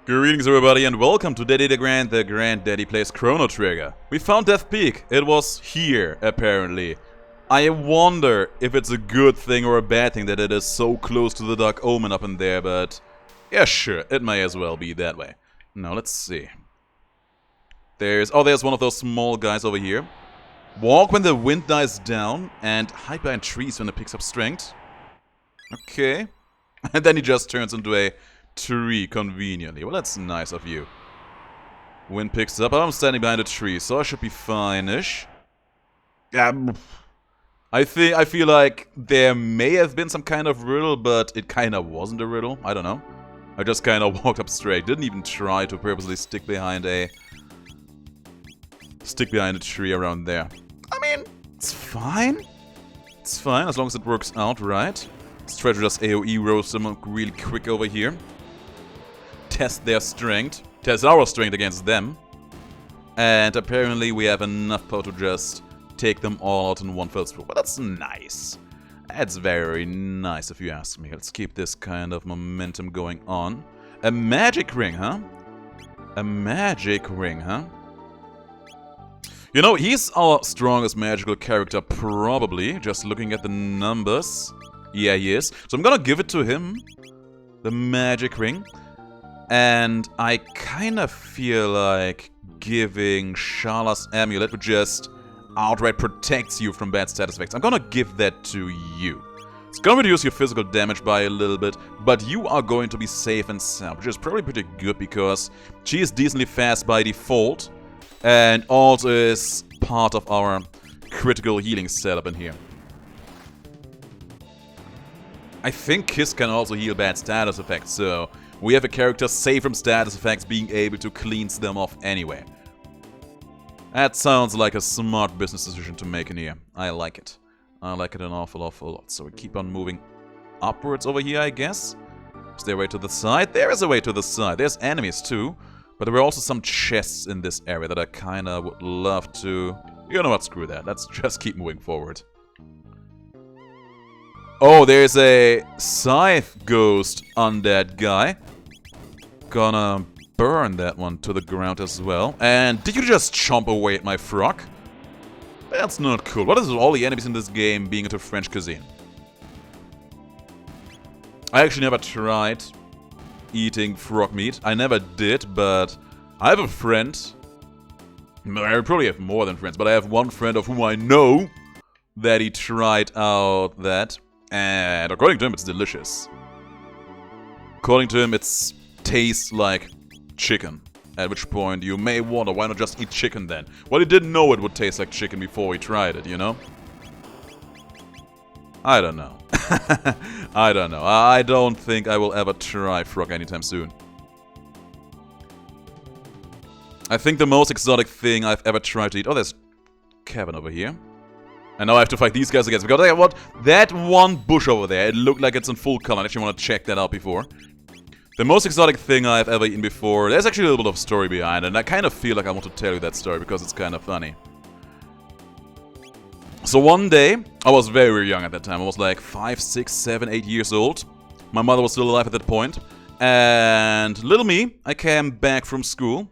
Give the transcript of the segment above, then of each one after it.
Greetings everybody and welcome to Daddy the Granddaddy plays Chrono Trigger. We found Death Peak. It was here, apparently. I wonder if it's a good thing or a bad thing that it is so close to the Dark Omen up in there, but... yeah, sure, it may as well be that way. Now, let's see. There's one of those small guys over here. Walk when the wind dies down, and hide behind trees when it picks up strength. Okay. And then he just turns into a tree conveniently. Well, that's nice of you. Wind picks up. I'm standing behind a tree, so I should be fine-ish. I feel like there may have been some kind of riddle, but it kind of wasn't a riddle. I don't know. I just kind of walked up straight. Didn't even try to purposely stick behind a tree around there. I mean, it's fine. It's fine as long as it works out right. Let's try to just AoE roast them really quick over here. Test their strength. Test our strength against them. And apparently we have enough power to just take them all out in one fell swoop. But that's nice. That's very nice if you ask me. Let's keep this kind of momentum going on. A magic ring, huh? A magic ring, huh? You know, he's our strongest magical character, probably. Just looking at the numbers. Yeah, he is. So I'm gonna give it to him. The magic ring. And I kind of feel like giving Sharla's amulet, which just outright protects you from bad status effects. I'm gonna give that to you. It's gonna reduce your physical damage by a little bit, but you are going to be safe and sound, which is probably pretty good because she is decently fast by default and also is part of our critical healing setup in here. I think Kiss can also heal bad status effects, so we have a character safe from status effects being able to cleanse them off anyway. That sounds like a smart business decision to make in here. I like it. I like it an awful lot. So we keep on moving upwards over here, I guess. Is there a way to the side? There is a way to the side. There's enemies too. But there are also some chests in this area that I kinda would love to... you know what, screw that. Let's just keep moving forward. Oh, there's a scythe ghost undead guy. Gonna burn that one to the ground as well. And did you just chomp away at my frog? That's not cool. What is all the enemies in this game being into French cuisine? I actually never tried eating frog meat. I never did, but I have a friend. I probably have more than friends, but I have one friend of whom I know that he tried out that. And according to him, it's delicious. According to him, it tastes like chicken. At which point, you may wonder, why not just eat chicken then? Well, he didn't know it would taste like chicken before he tried it, you know? I don't know. I don't know. I don't think I will ever try frog anytime soon. I think the most exotic thing I've ever tried to eat... oh, there's Kevin over here. And now I have to fight these guys again, because what? That one bush over there, it looked like it's in full color. I actually want to check that out before. The most exotic thing I've ever eaten before, there's actually a little bit of story behind it, and I kind of feel like I want to tell you that story because it's kind of funny. So one day, I was very young at that time. I was like 5, 6, 7, 8 years old. My mother was still alive at that point. And little me, I came back from school.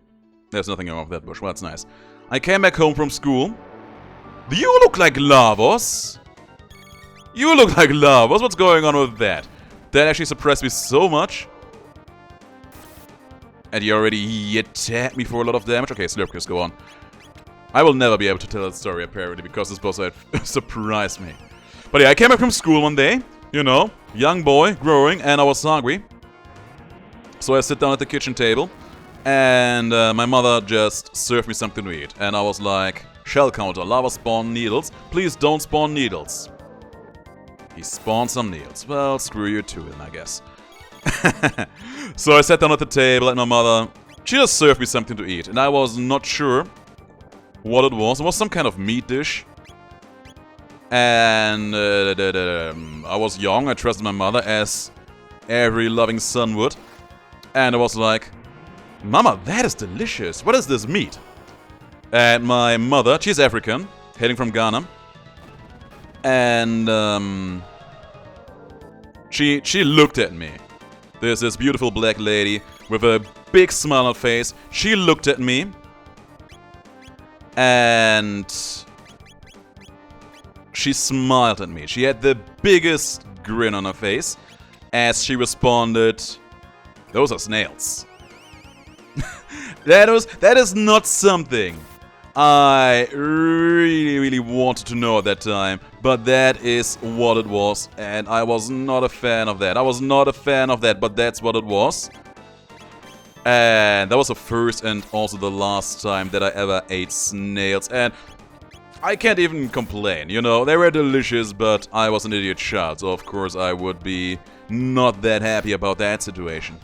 There's nothing wrong with that bush, well, that's nice. I came back home from school. Do you look like Lavos? You look like Lavos? What's going on with that? That actually surprised me so much. And he already attacked me for a lot of damage. Okay, Slurpkiss, go on. I will never be able to tell that story, apparently, because this boss surprised me. But yeah, I came back from school one day. You know, young boy, growing, and I was hungry. So I sit down at the kitchen table. And my mother just served me something to eat. And I was like... shell counter, lava spawn needles. Please don't spawn needles. He spawned some needles. Well, screw you too then, I guess. So I sat down at the table and my mother, she just served me something to eat. And I was not sure what it was. It was some kind of meat dish. And I was young, I trusted my mother as every loving son would. And I was like, Mama, that is delicious. What is this meat? And my mother, she's African, hailing from Ghana. And she looked at me. There's this beautiful black lady with a big smile on her face. She looked at me. And she smiled at me. She had the biggest grin on her face as she responded, "Those are snails." That is not something I really wanted to know at that time, but that is what it was, and I was not a fan of that. I was not a fan of that, but that's what it was. And that was the first and also the last time that I ever ate snails, and I can't even complain, you know, they were delicious, but I was an idiot child, so of course I would be not that happy about that situation.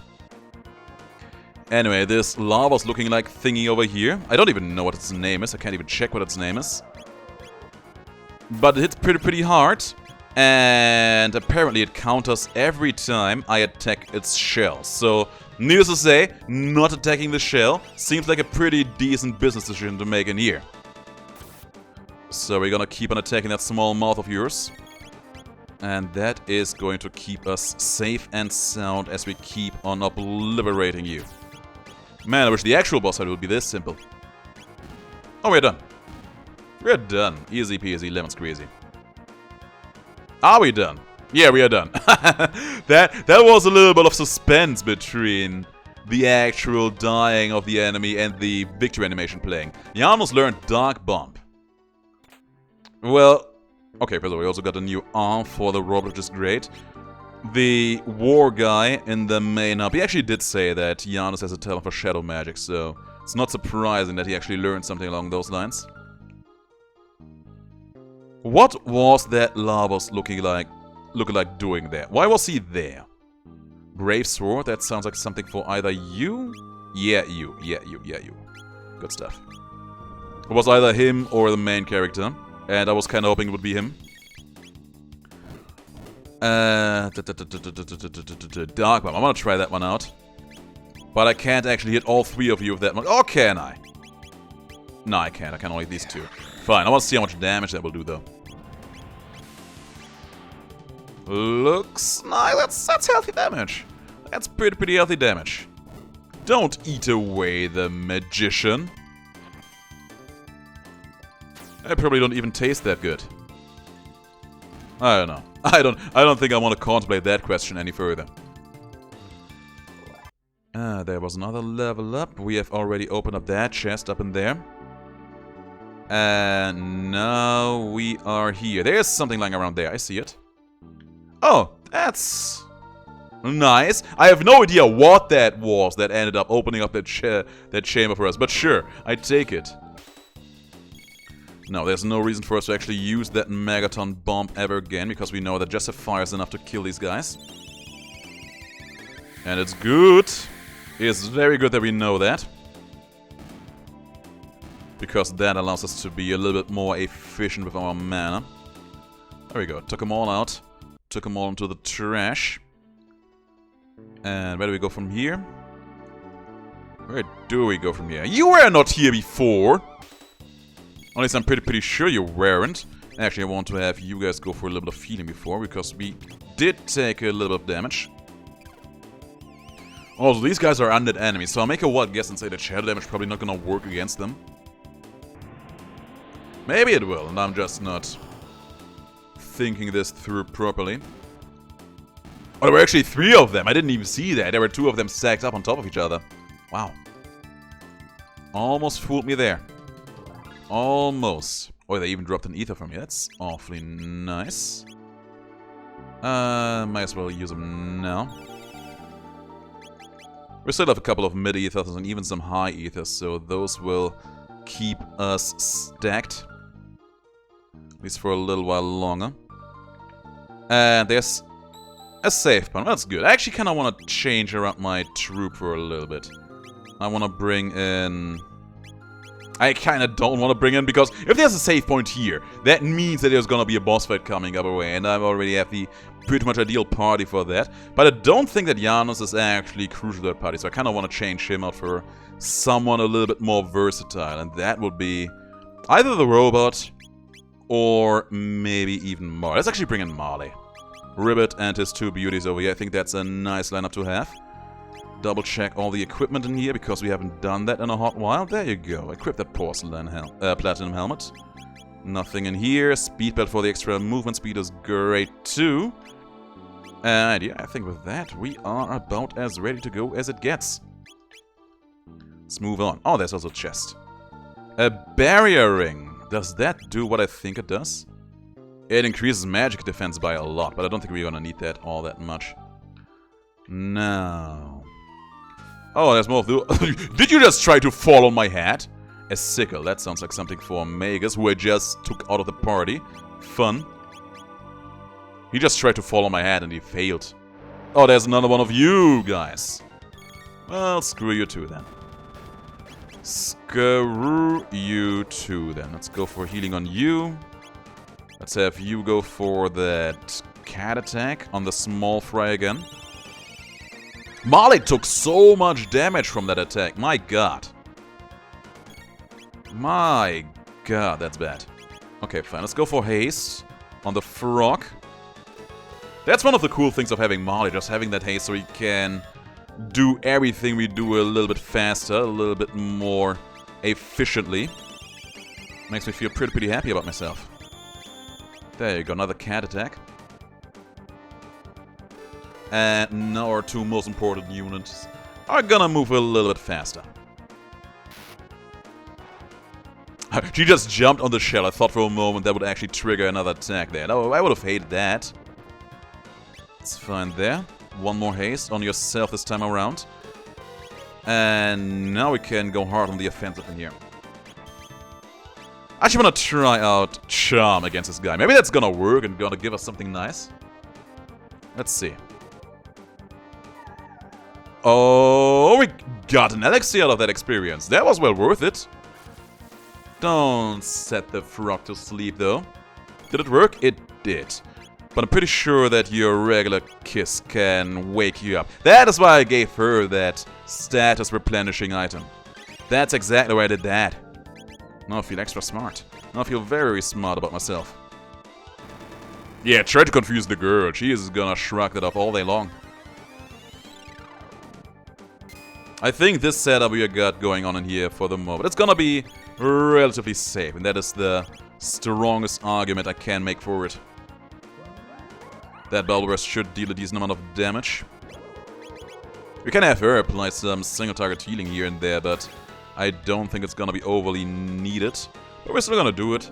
Anyway, this lava's looking like thingy over here. I don't even know what its name is. I can't even check what its name is. But it hits pretty hard. And apparently it counters every time I attack its shell. So, needless to say, not attacking the shell seems like a pretty decent business decision to make in here. So we're gonna keep on attacking that small mouth of yours. And that is going to keep us safe and sound as we keep on obliterating you. Man, I wish the actual boss fight would be this simple. Oh, we're done. We're done. Easy peasy, lemon squeezy. Are we done? Yeah, we are done. That was a little bit of suspense between the actual dying of the enemy and the victory animation playing. Janos learned Dark Bomb. Well, okay, first of all, we also got a new arm for the robot, which is great. The war guy in the main hub, he actually did say that Janos has a talent for shadow magic, so it's not surprising that he actually learned something along those lines. What was that Lavos looking like doing there? Why was he there? Brave Sword, that sounds like something for either you? Yeah, you. Good stuff. It was either him or the main character, and I was kind of hoping it would be him. Dark Bomb. I'm gonna try that one out. But I can't actually hit all three of you with that one. Or can I? No, I can't. I can only hit these two. Fine. I want to see how much damage that will do, though. Looks nice. That's healthy damage. That's pretty healthy damage. Don't eat away the magician. I probably don't even taste that good. I don't know. I don't think I want to contemplate that question any further. There was another level up. We have already opened up that chest up in there. And now we are here. There's something lying around there. I see it. Oh, that's nice. I have no idea what that was that ended up opening up that chamber for us. But sure, I take it. No, there's no reason for us to actually use that Megaton bomb ever again, because we know that just a fire is enough to kill these guys. And it's good. It's very good that we know that. Because that allows us to be a little bit more efficient with our mana. There we go. Took them all out. Took them all into the trash. And where do we go from here? Where do we go from here? You were not here before! At least I'm pretty sure you weren't. Actually, I want to have you guys go for a little bit of healing before, because we did take a little bit of damage. Also, these guys are undead enemies, so I'll make a wild guess and say that shadow damage is probably not gonna work against them. Maybe it will, and I'm just not thinking this through properly. Oh, there were actually 3 of them. I didn't even see that. There were 2 of them stacked up on top of each other. Wow. Almost fooled me there. Almost. Oh, they even dropped an ether from me. That's awfully nice. Might as well use them now. We still have a couple of mid-ethers and even some high ethers, so those will keep us stacked. At least for a little while longer. And there's a save point. That's good. I actually kind of want to change around my troop for a little bit. I want to bring in... I kind of don't want to bring in, because if there's a save point here, that means that there's going to be a boss fight coming up away, and I already have the pretty much ideal party for that. But I don't think that Janos is actually crucial to that party, so I kind of want to change him out for someone a little bit more versatile, and that would be either the robot or maybe even Marley. Let's actually bring in Marley. Ribbit and his 2 beauties over here. I think that's a nice lineup to have. Double check all the equipment in here, because we haven't done that in a hot while. There you go. Equip that platinum helmet. Nothing in here. Speed belt for the extra movement speed is great too. And yeah, I think with that, we are about as ready to go as it gets. Let's move on. Oh, there's also a chest. A barrier ring. Does that do what I think it does? It increases magic defense by a lot, but I don't think we're gonna need that all that much. No. Oh, there's more of the... Did you just try to fall on my hat? A sickle. That sounds like something for Magus, who I just took out of the party. Fun. He just tried to fall on my hat and he failed. Oh, there's another one of you guys. Well, screw you too then. Screw you too then. Let's go for healing on you. Let's have you go for that cat attack on the small fry again. Molly took so much damage from that attack. My god. My god, that's bad. Okay, fine. Let's go for haste on the frog. That's one of the cool things of having Molly, just having that haste so he can do everything we do a little bit faster, a little bit more efficiently. Makes me feel pretty happy about myself. There you go, another cat attack. And now our two most important units are gonna move a little bit faster. She just jumped on the shell. I thought for a moment that would actually trigger another attack there. No, I would have hated that. It's fine there. One more haste on yourself this time around. And now we can go hard on the offensive in here. I actually want to try out Charm against this guy. Maybe that's gonna work and gonna give us something nice. Let's see. Oh, we got an elixir out of that experience. That was well worth it. Don't set the frog to sleep, though. Did it work? It did. But I'm pretty sure that your regular kiss can wake you up. That is why I gave her that status replenishing item. That's exactly why I did that. Now I feel extra smart. Now I feel very smart about myself. Yeah, try to confuse the girl. She is gonna shrug that off all day long. I think this setup we got going on in here for the moment, it's gonna be relatively safe, and that is the strongest argument I can make for it. That Bubble Burst should deal a decent amount of damage. We can have her apply some single target healing here and there, but I don't think it's gonna be overly needed. But we're still gonna do it.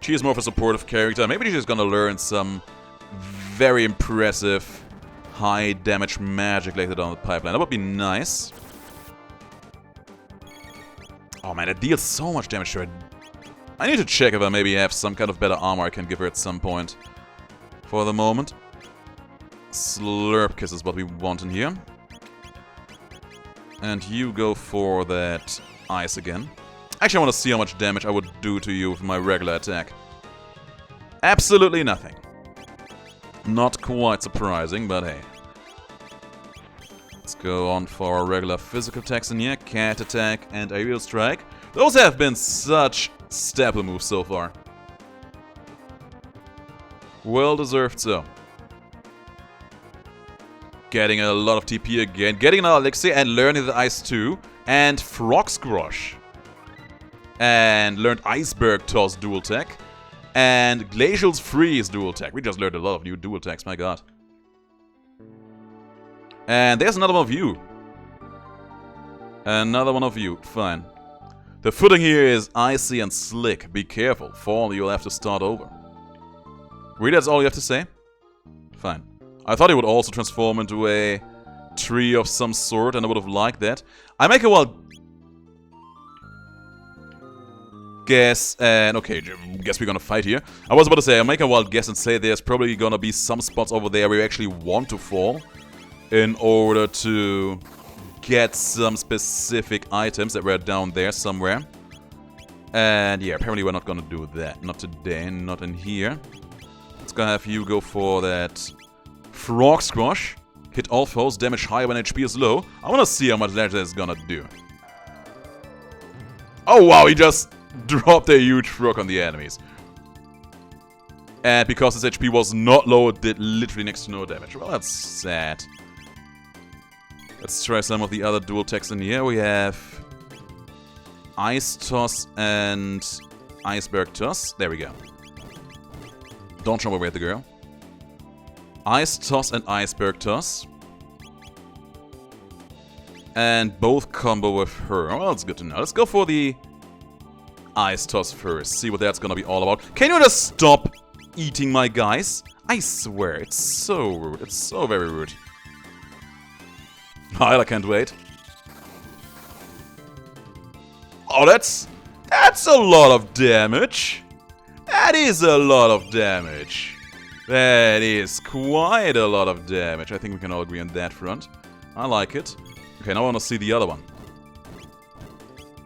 She is more of a supportive character. Maybe she's gonna learn some very impressive high damage magic later down the pipeline. That would be nice. Oh man, it deals so much damage to her. I need to check if I maybe have some kind of better armor I can give her at some point. For the moment, Slurp Kiss is what we want in here. And you go for that ice again. Actually, I want to see how much damage I would do to you with my regular attack. Absolutely nothing. Not quite surprising, but hey. Let's go on for our regular physical attacks in here. Cat attack and aerial strike. Those have been such staple moves so far. Well deserved so. Getting a lot of TP again. Getting another elixir and learning the ice too. And Frog Squash. And learned Iceberg Toss dual tech. And Glacial's Freeze dual tech. We just learned a lot of new dual techs, my god. And there's another one of you. Another one of you. Fine. The footing here is icy and slick. Be careful. Fall, you'll have to start over. Really, that's all you have to say? Fine. I thought he would also transform into a tree of some sort, and I would have liked that. I make a wild guess, and okay, guess we're gonna fight here. I was about to say, I make a wild guess and say there's probably gonna be some spots over there where you actually want to fall in order to get some specific items that were down there somewhere. And yeah, apparently we're not gonna do that. Not today, not in here. Let's go have you go for that Frog Squash. Hit all foes, damage higher when HP is low. I wanna see how much damage that's gonna do. Oh wow, he just dropped a huge frog on the enemies. And because his HP was not low, it did literally next to no damage. Well, that's sad. Let's try some of the other dual attacks in here. We have Ice Toss and Iceberg Toss. There we go. Don't jump away at the girl. Ice Toss and Iceberg Toss. And both combo with her. Well, that's good to know. Let's go for the Ice Toss first. See what that's gonna be all about. Can you just stop eating my guys? I swear, it's so rude. It's so very rude. I can't wait. Oh, that's a lot of damage. That is a lot of damage. That is quite a lot of damage. I think we can all agree on that front. I like it. Okay, now I want to see the other one.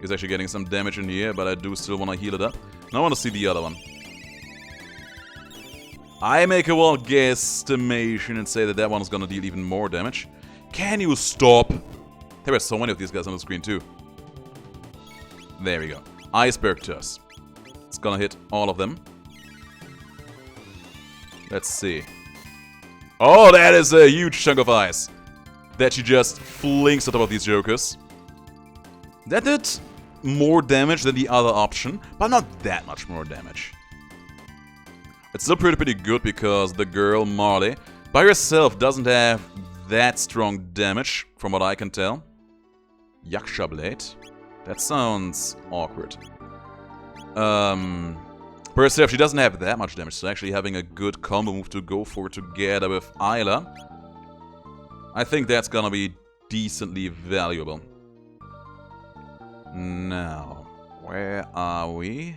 He's actually getting some damage in here, but I do still want to heal it up. Now I want to see the other one. I make a wild guesstimation and say that that one's gonna deal even more damage. Can you stop? There are so many of these guys on the screen too. There we go. Iceberg Toss. It's gonna hit all of them. Let's see. Oh, that is a huge chunk of ice that she just flings on top of these jokers. That did more damage than the other option, but not that much more damage. It's still pretty good because the girl, Marley, by herself doesn't have that strong damage, from what I can tell. Yaksha Blade. That sounds awkward. Per herself, she doesn't have that much damage, so actually having a good combo move to go for together with Ayla, I think that's gonna be decently valuable. Now, where are we?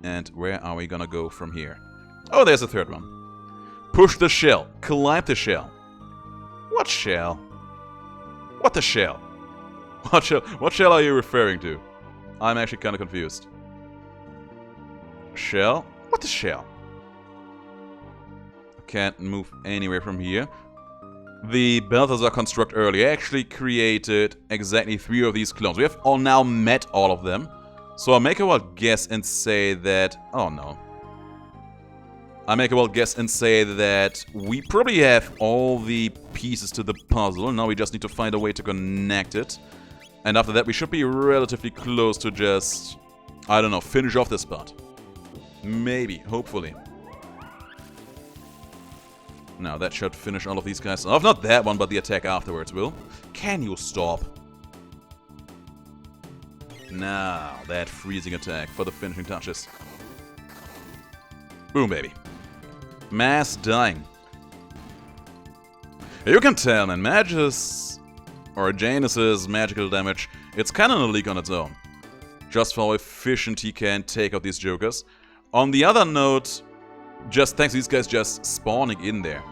And where are we gonna go from here? Oh, there's a third one. Push the shell. Climb the shell. What shell? What the shell? What shell? What shell are you referring to? I'm actually kind of confused. Shell? What the shell? Can't move anywhere from here. The Balthazar construct earlier actually created exactly 3 of these clones. We have all now met all of them. So I'll make a wild guess and say that... Oh no. I make a wild guess and say that we probably have all the pieces to the puzzle. Now we just need to find a way to connect it. And after that we should be relatively close to just... I don't know, finish off this part. Maybe, hopefully. Now that should finish all of these guys off. Not that one, but the attack afterwards will. Can you stop? Now, that freezing attack for the finishing touches. Boom, baby. Mass dying. You can tell, man, Magus or Janus's magical damage, it's kind of in a league on its own. Just for how efficient he can take out these jokers. On the other note, just thanks to these guys just spawning in there,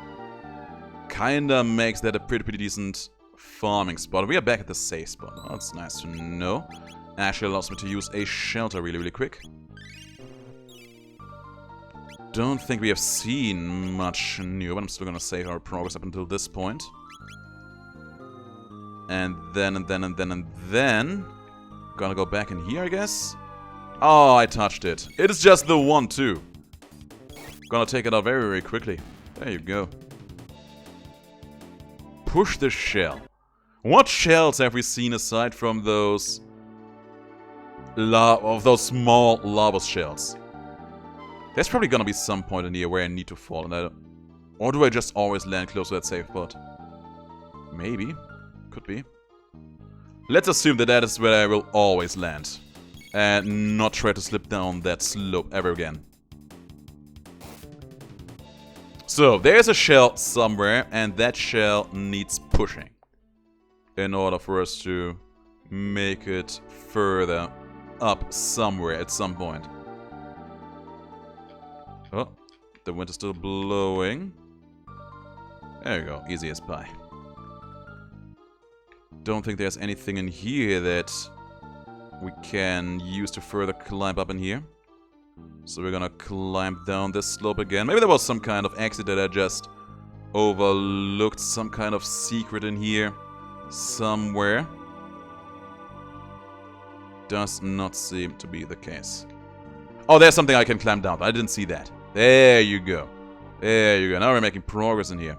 kinda makes that a pretty decent farming spot. We are back at the safe spot. Oh, that's nice to know. Actually allows me to use a shelter really quick. Don't think we have seen much new, but I'm still gonna save our progress up until this point. And then... Gonna go back in here, I guess? Oh, I touched it. It is just the one, too. Gonna take it out very quickly. There you go. Push the shell. What shells have we seen aside from those... those small lava shells? There's probably gonna be some point in here where I need to fall, and or do I just always land close to that safe spot? Maybe. Could be. Let's assume that that is where I will always land. And not try to slip down that slope ever again. So, there's a shell somewhere, and that shell needs pushing. In order for us to make it further up somewhere at some point. Oh, the wind is still blowing. There you go, easy as pie. Don't think there's anything in here that we can use to further climb up in here. So we're gonna climb down this slope again. Maybe there was some kind of exit that I just overlooked. Some kind of secret in here somewhere. Does not seem to be the case. Oh, there's something I can climb down. I didn't see that. There you go. There you go. Now we're making progress in here.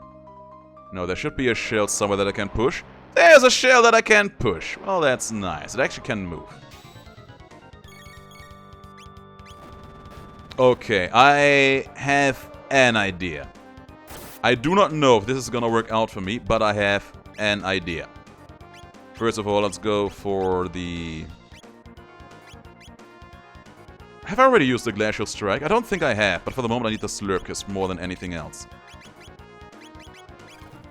No, there should be a shell somewhere that I can push. There's a shell that I can push. Well, that's nice. It actually can move. Okay, I have an idea. I do not know if this is gonna work out for me, but I have an idea. First of all, let's go for the... Have I already used the Glacial Strike? I don't think I have, but for the moment I need the Slurp Kiss more than anything else.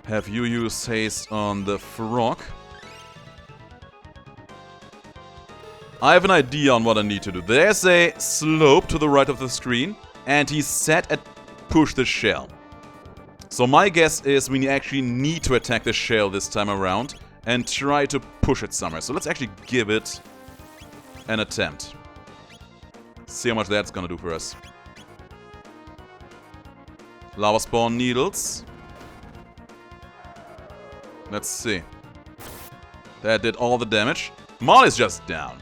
Have you used Haste on the Frog? I have an idea on what I need to do. There's a slope to the right of the screen, and he's set at push the shell. So my guess is we actually need to attack the shell this time around and try to push it somewhere. So let's actually give it an attempt. See how much that's gonna do for us. Lava Spawn Needles. Let's see. That did all the damage. Molly's just down.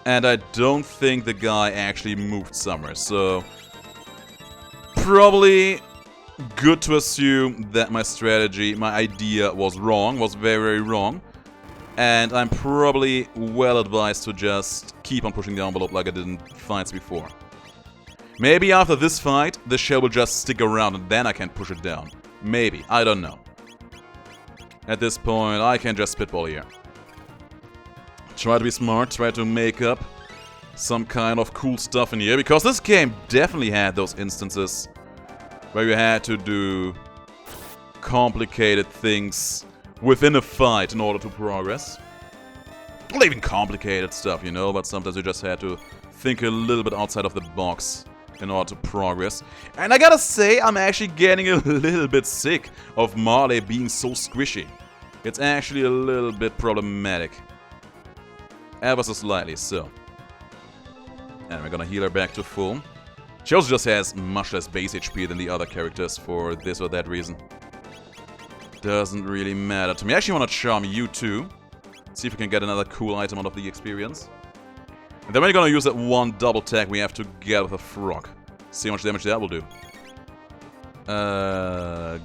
And I don't think the guy actually moved somewhere, so... Probably good to assume that my strategy, my idea was wrong, was very, very wrong. And I'm probably well advised to just keep on pushing the envelope like I did in fights before. Maybe after this fight, the shell will just stick around and then I can push it down. Maybe, I don't know. At this point, I can just spitball here. Try to be smart, try to make up some kind of cool stuff in here, because this game definitely had those instances where you had to do complicated things within a fight in order to progress. Well, even complicated stuff, you know, but sometimes you just had to think a little bit outside of the box in order to progress. And I gotta say, I'm actually getting a little bit sick of Marley being so squishy. It's actually a little bit problematic. Ever so slightly, so. And we're gonna heal her back to full. She also just has much less base HP than the other characters for this or that reason. Doesn't really matter to me. I actually want to charm you too. See if we can get another cool item out of the experience. And then we're gonna use that one double tag we have to get with a frog. See how much damage that will do.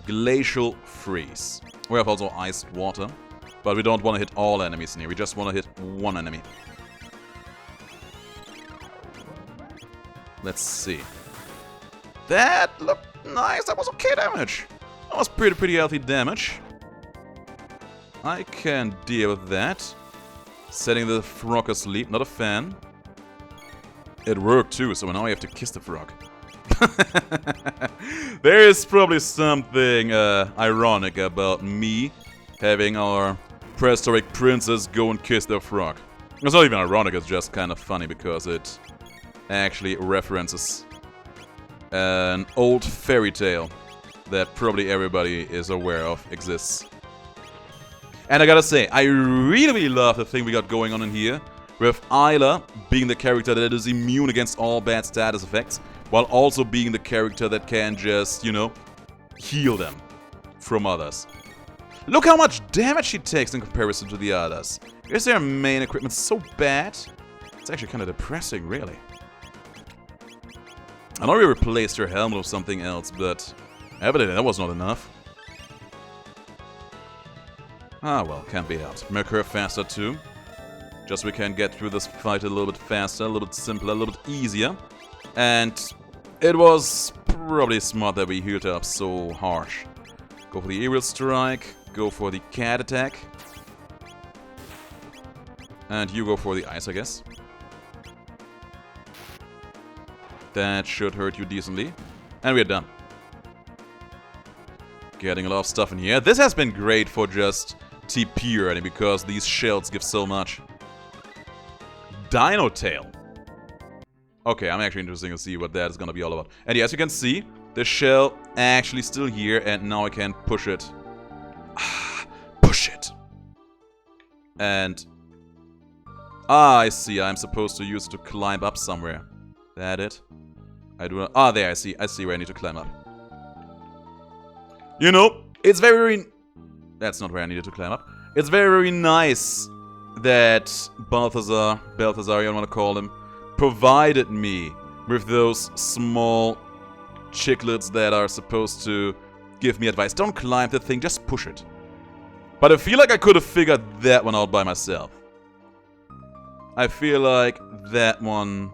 Glacial Freeze. We have also Iced Water. But we don't want to hit all enemies in here. We just want to hit one enemy. Let's see. That looked nice. That was okay damage. That was pretty healthy damage. I can deal with that. Setting the frog asleep. Not a fan. It worked too, so now I have to kiss the frog. There is probably something ironic about me having our prehistoric princess go and kiss the frog. It's not even ironic, it's just kind of funny because it actually references an old fairy tale that probably everybody is aware of exists. And I gotta say, I really love the thing we got going on in here, with Isla being the character that is immune against all bad status effects, while also being the character that can just, you know, heal them from others. Look how much damage she takes in comparison to the others. Is their main equipment so bad? It's actually kind of depressing, really. I know we replaced her helmet with something else, but evidently that was not enough. Ah well, can't be helped. Make her faster too. Just so we can get through this fight a little bit faster, a little bit simpler, a little bit easier. And it was probably smart that we healed her up so harsh. Go for the Aerial Strike. Go for the Cat Attack. And you go for the Ice, I guess. That should hurt you decently. And we're done. Getting a lot of stuff in here. This has been great for just TP already, because these shells give so much. Dino Tail. Okay, I'm actually interested to see what that is gonna be all about. And yeah, as you can see, the shell actually still here, and now I can push it. Push it. And I see. I'm supposed to use it to climb up somewhere. That it? I do not. Ah, there. I see. I see where I need to climb up. You know, it's very. That's not where I needed to climb up. It's very, very nice that Balthazar, I don't want to call him, provided me with those small chiclets that are supposed to give me advice. Don't climb the thing, just push it. But I feel like I could have figured that one out by myself. I feel like that one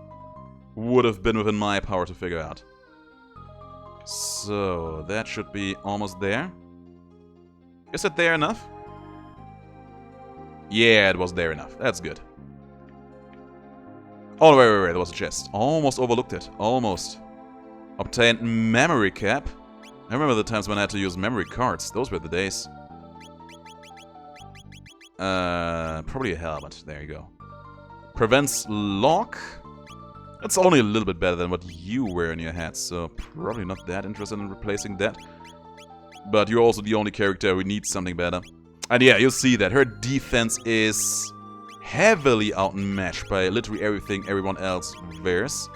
would have been within my power to figure out. So, that should be almost there. Is it there enough? Yeah, it was there enough. That's good. Oh, wait. There was a chest. Almost overlooked it. Almost. Obtained memory cap. I remember the times when I had to use memory cards. Those were the days. Probably a helmet. There you go. Prevents lock. That's only a little bit better than what you wear in your hat, so probably not that interested in replacing that. But you're also the only character who needs something better. And yeah, you'll see that her defense is heavily outmatched by literally everything everyone else wears.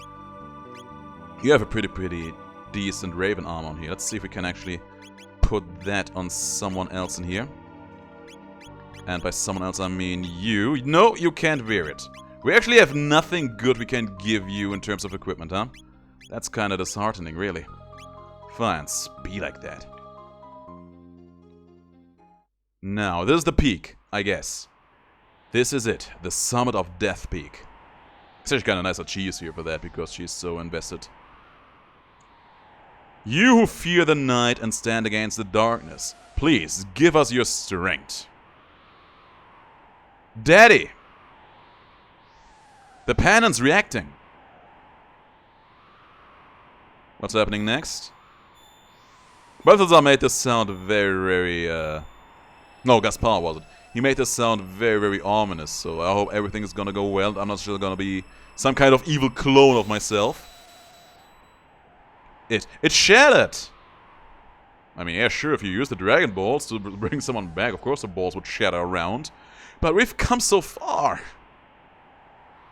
You have a pretty decent Raven armor on here. Let's see if we can actually put that on someone else in here. And by someone else I mean you. No, you can't wear it. We actually have nothing good we can give you in terms of equipment, huh? That's kind of disheartening, really. Fine, be like that. Now, this is the peak, I guess. This is it, the summit of Death Peak. It's actually kind of nice that she is here for that, because she's so invested. You who fear the night and stand against the darkness, please give us your strength. Daddy! The panon's reacting. What's happening next? Balthazar made this sound very, No, Gaspar was it. He made this sound very ominous, so I hope everything is gonna go well. I'm not sure gonna be some kind of evil clone of myself. It shattered! I mean, yeah, sure, if you use the Dragon Balls to bring someone back, of course the balls would shatter around. But we've come so far.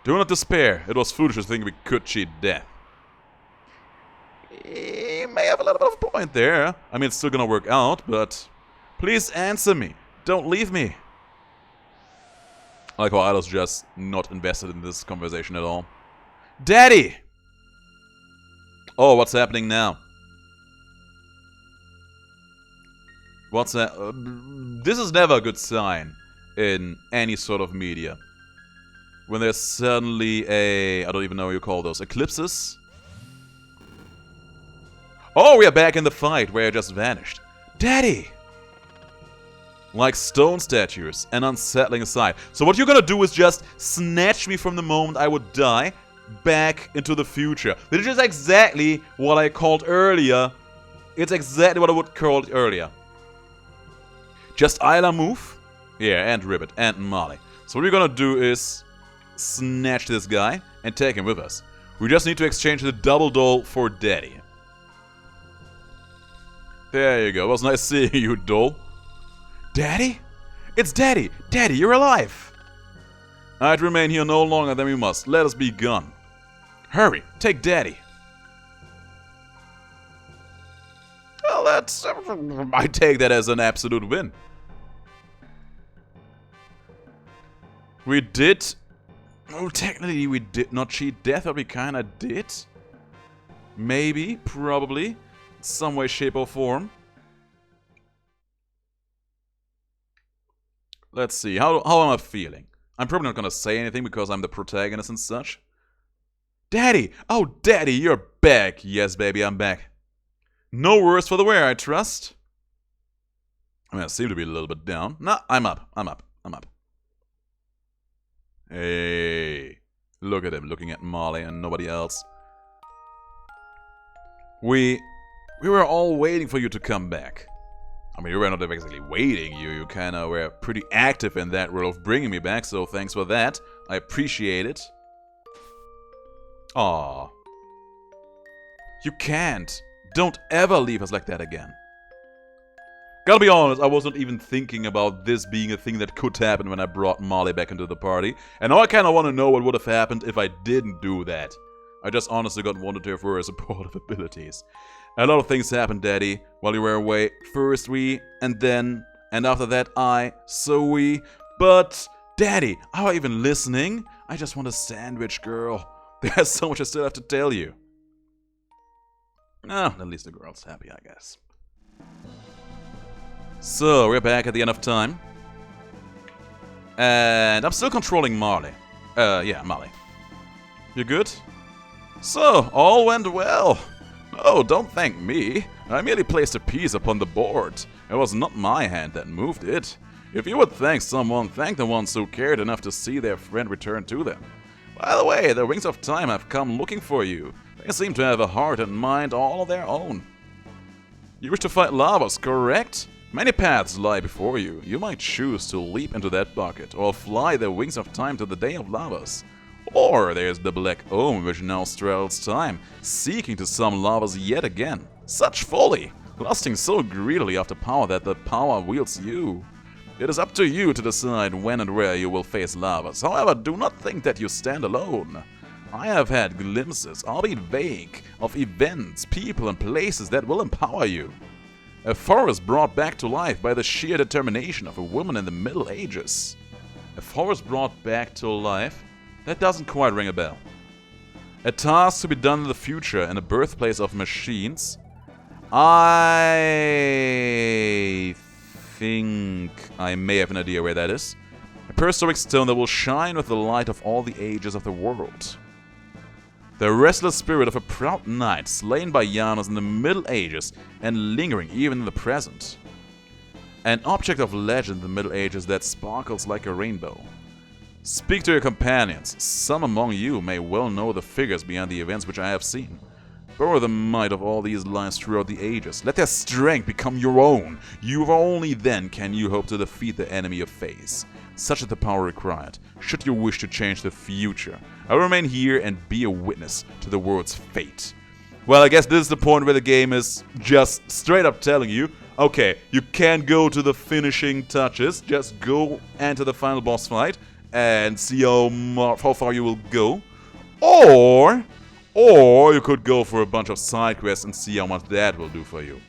Do not despair. It was foolish to think we could cheat death. He may have a little bit of a point there. I mean, it's still gonna work out, but please answer me. Don't leave me. I like how Ido's just not invested in this conversation at all. Daddy! Oh, what's happening now? What's that? This is never a good sign in any sort of media. When there's suddenly a... I don't even know what you call those. Eclipses? Oh, we are back in the fight where I just vanished. Daddy! Like stone statues, an unsettling sight. So what you're gonna do is just snatch me from the moment I would die back into the future. This is exactly what I called earlier. It's exactly what I would call it earlier. Just Isla move. Yeah, and Ribbit, and Molly. So what we're gonna do is snatch this guy and take him with us. We just need to exchange the double doll for Daddy. There you go. It was nice seeing you, doll. Daddy? It's Daddy! Daddy, you're alive! I'd remain here no longer than we must. Let us be gone. Hurry, take Daddy. Well, that's... I take that as an absolute win. We did... Well, technically we did not cheat death, but we kinda did. Maybe, probably. Some way, shape or form. Let's see, how am I feeling? I'm probably not gonna say anything because I'm the protagonist and such. Daddy! Oh, Daddy, you're back! Yes, baby, I'm back. No worse for the wear, I trust. I mean, I seem to be a little bit down. No, I'm up. Hey, look at him, looking at Molly and nobody else. We were all waiting for you to come back. I mean, you were not exactly waiting, you kind of were pretty active in that role of bringing me back, so thanks for that. I appreciate it. Aww. You can't. Don't ever leave us like that again. Gotta be honest, I wasn't even thinking about this being a thing that could happen when I brought Molly back into the party. And now I kind of want to know what would have happened if I didn't do that. I just honestly got wanted her for her supportive abilities. A lot of things happened, Daddy, while you were away. First we, and then, and after that I, so we. But, Daddy, are you even listening? I just want a sandwich, girl. There's so much I still have to tell you. Oh, at least the girl's happy, I guess. So, we're back at the end of time. And I'm still controlling Marley. Yeah, Marley. You good? So, all went well. Oh, don't thank me. I merely placed a piece upon the board. It was not my hand that moved it. If you would thank someone, thank the ones who cared enough to see their friend return to them. By the way, the Wings of Time have come looking for you. They seem to have a heart and mind all of their own. You wish to fight Lavas, correct? Many paths lie before you. You might choose to leap into that bucket, or fly the Wings of Time to the Day of Lavas. Or there's the Black Ohm, which now straddles time, seeking to summon Lavas yet again. Such folly! Lusting so greedily after power that the power wields you. It is up to you to decide when and where you will face Lavas. However, do not think that you stand alone. I have had glimpses, albeit vague, of events, people and places that will empower you. A forest brought back to life by the sheer determination of a woman in the Middle Ages. A forest brought back to life? That doesn't quite ring a bell. A task to be done in the future in a birthplace of machines? I think I may have an idea where that is. A prehistoric stone that will shine with the light of all the ages of the world. The restless spirit of a proud knight slain by Janus in the Middle Ages and lingering even in the present. An object of legend in the Middle Ages that sparkles like a rainbow. Speak to your companions. Some among you may well know the figures behind the events which I have seen. Borrow the might of all these lives throughout the ages. Let their strength become your own. Only then can you hope to defeat the enemy you face. Such is the power required, should you wish to change the future. I will remain here and be a witness to the world's fate. Well, I guess this is the point where the game is just straight up telling you, okay, you can't go to the finishing touches, just go enter the final boss fight and see how far you will go. Or you could go for a bunch of side quests and see how much that will do for you.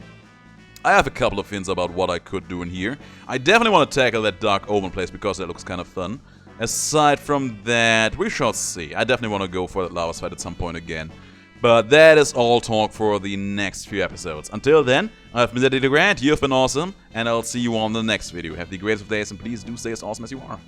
I have a couple of hints about what I could do in here. I definitely want to tackle that Dark Omen place because that looks kind of fun. Aside from that, we shall see. I definitely want to go for that Lavas fight at some point again. But that is all talk for the next few episodes. Until then, I've been Daddy the Grand, you've been awesome, and I'll see you on the next video. Have the greatest of days, and please do stay as awesome as you are.